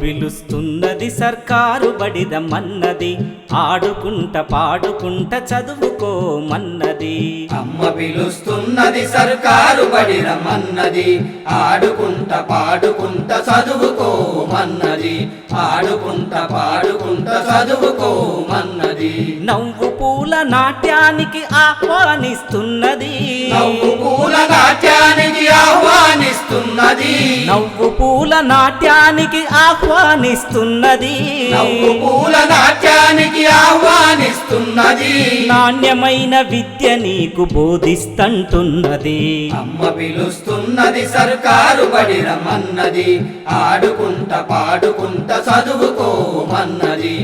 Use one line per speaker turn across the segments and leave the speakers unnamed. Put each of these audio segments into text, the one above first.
పిలుస్తున్నది సర్కారు బడి రమ్మన్నది, ఆడుకుంట పాడుకుంట చదువుకోమన్నది.
అమ్మ పిలుస్తున్నది సర్కారు బడి రమ్మన్నది, ఆడుకుంట పాడుకుంట చదువుకోమన్నది, ఆడుకుంట పాడుకుంట చదువుకోమన్నది.
నవ్వు పూల నాట్యానికి ఆహ్వానిస్తున్నది,
నవ్వు పూల నాట్యానికి ఆహ్వానిస్తున్నది,
నవ్వు పూల నాట్యానికి ఆహ్వానిస్తున్నది,
నవ్వు పూల నాట్యానికి ఆహ్వానిస్తున్నది.
నాణ్యమైన విద్య నీకు బోధిస్తంటున్నది.
అమ్మ పిలుస్తున్నది సర్కారు బడి రమ్మన్నది, ఆడుకుంట పాడుకుంట చదువుకోమన్నది,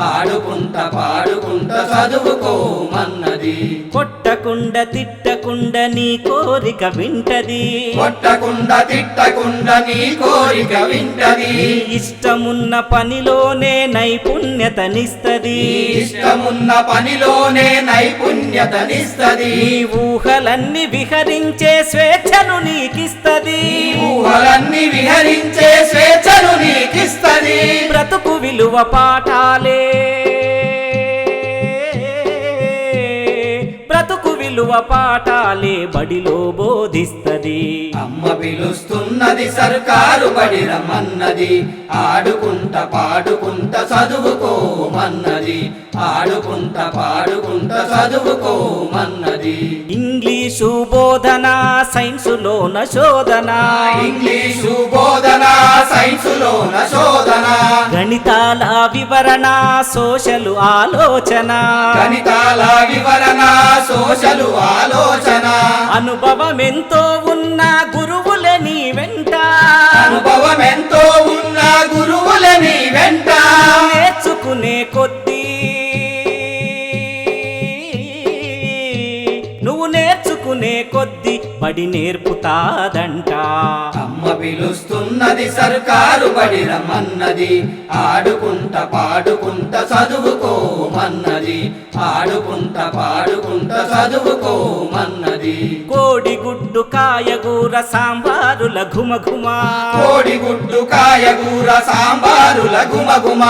ఆడుకుంట పాడుకుంట చదువుకోమన్నది.
కొట్టకుండా తిట్టకుండా నీ కోరిక వింటది,
కొట్టకుండా తిట్టకుండా నీ కోరిక వింటది.
ఇష్టమున్న పనిలోనే నైపుణ్యతనిస్తది,
ఇష్టమున్న పనిలోనే నైపుణ్యతనిస్తది.
నీ ఊహలన్నీ విహరించే స్వేచ్ఛను నీకిస్తది,
ఊహలన్నీ విహరించే స్వేచ్ఛను నీకిస్తది.
బ్రతుకు విలువ పాఠాలే, బ్రతుకు విలువ పాఠాలే బడిలో బోధిస్తది.
అమ్మ పిలుస్తున్నది సర్కారు బడి రమ్మన్నది, ఆడుకుంట పాడుకుంట చదువుకోమన్నది, ఆడుకుంట పాడుకుంట చదువుకోమన్నది.
ఇంగ్లీషు బోధన సైన్సులోన శోధన,
ఇంగ్లీషు బోధన సైన్సులోన శోధన,
గణితాల వివరణ సోషలు ఆలోచన,
గణితాల వివరణ సోషలు ఆలోచన.
అనుభవమెంతో ఉన్న గురువులే నీ వెంట,
అనుభవమెంతో ఉన్న గురువుల నీ వెంట.
నేర్చుకునే కొద్దీ, నువ్వు నేర్చుకునే కొద్దీ బడి నేర్పుతాదంట.
అమ్మ పిలుస్తున్నది సర్కారు బడి రమ్మన్నది, ఆడుకుంట పాడుకుంట చదువుకోమన్నది, ఆడుకుంట పాడుకుంట చదువుకోమన్నది.
కోడిగుడ్డు కాయగూర సాంబారుల ఘుమఘుమా,
కోడిగుడ్డు కాయగూర సాంబారుల గుమగుమ.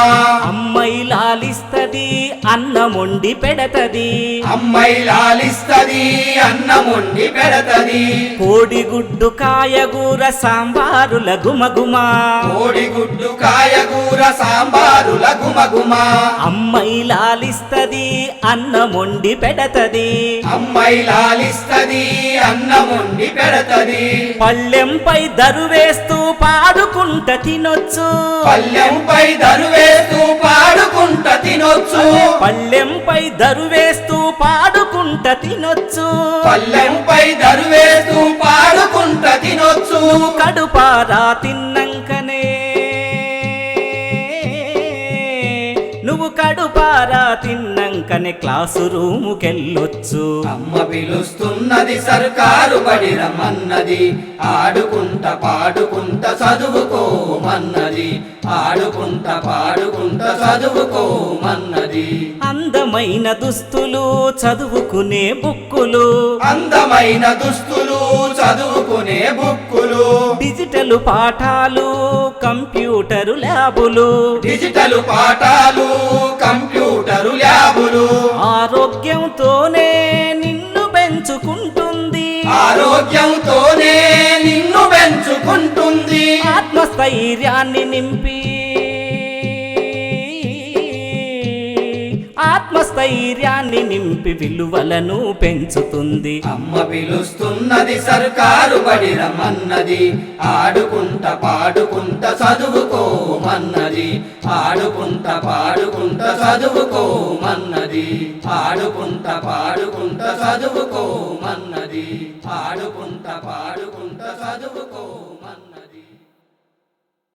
అమ్మాయి లాలిస్తది అన్నమొండి పెడతది,
అమ్మాయి లాలిస్తది అన్నమొండి పెడతది.
కోడిగుడ్డు కాయగూర సాంబారుల ఘుమఘుమా,
కోడిగుడ్డు కాయగూర సాంబారుల గుమగుమ.
అమ్మాయి లాలిస్తది అన్నమొండి పెడతది,
అమ్మాయి లాలిస్తది అన్నమొండి పెడతది.
పళ్ళెంపై దరువేస్తూ పాడుకుంట తినొచ్చు,
పల్లెంపై దరువేస్తూ పాడుకుంట తినొచ్చు,
పళ్ళెంపై దరువేస్తూ పాడుకుంట తినొచ్చు,
పల్లెంపై దరువేస్తూ పాడుకుంట తినొచ్చు.
కడుపారా తిన్నంకనే, నువ్వు కడుపారా తిన్నంకనే క్లాసు రూముకెళ్ళొచ్చు.
అమ్మ పిలుస్తున్నది సర్కారు బడి రమ్మన్నది, ఆడుకుంట పాడుకుంట చదువుకోమన్నది, ఆడుకుంట పాడుకుంట చదువుకోమన్నది.
అందమైన దుస్తులు చదువుకునే బుక్కులు,
అందమైన దుస్తులు చదువుకునే బుక్కులు,
డిజిటల్ పాఠాలు కంప్యూటరు ల్యాబులు,
డిజిటల్ పాఠాలు కంప్యూటరు ల్యాబులు.
ఆరోగ్యంతోనే నిన్ను పెంచుకుంటుంది,
ఆరోగ్యంతోనే నిన్ను పెంచుకుంటుంది.
ఆత్మస్థైర్యాన్ని నింపి, ఆత్మస్థైర్యాన్ని నింపి విలువలను పెంచుతుంది.
అమ్మ పిలుస్తున్నది సర్కారు బడి రమ్మన్నది, ఆడుకుంట పాడుకుంట చదువుకోమన్నది, ఆడుకుంట పాడుకుంట చదువుకోమన్నది, ఆడుకుంట పాడుకుంట చదువుకోమన్నది, ఆడుకుంట పాడుకుంట చదువుకోమన్నది.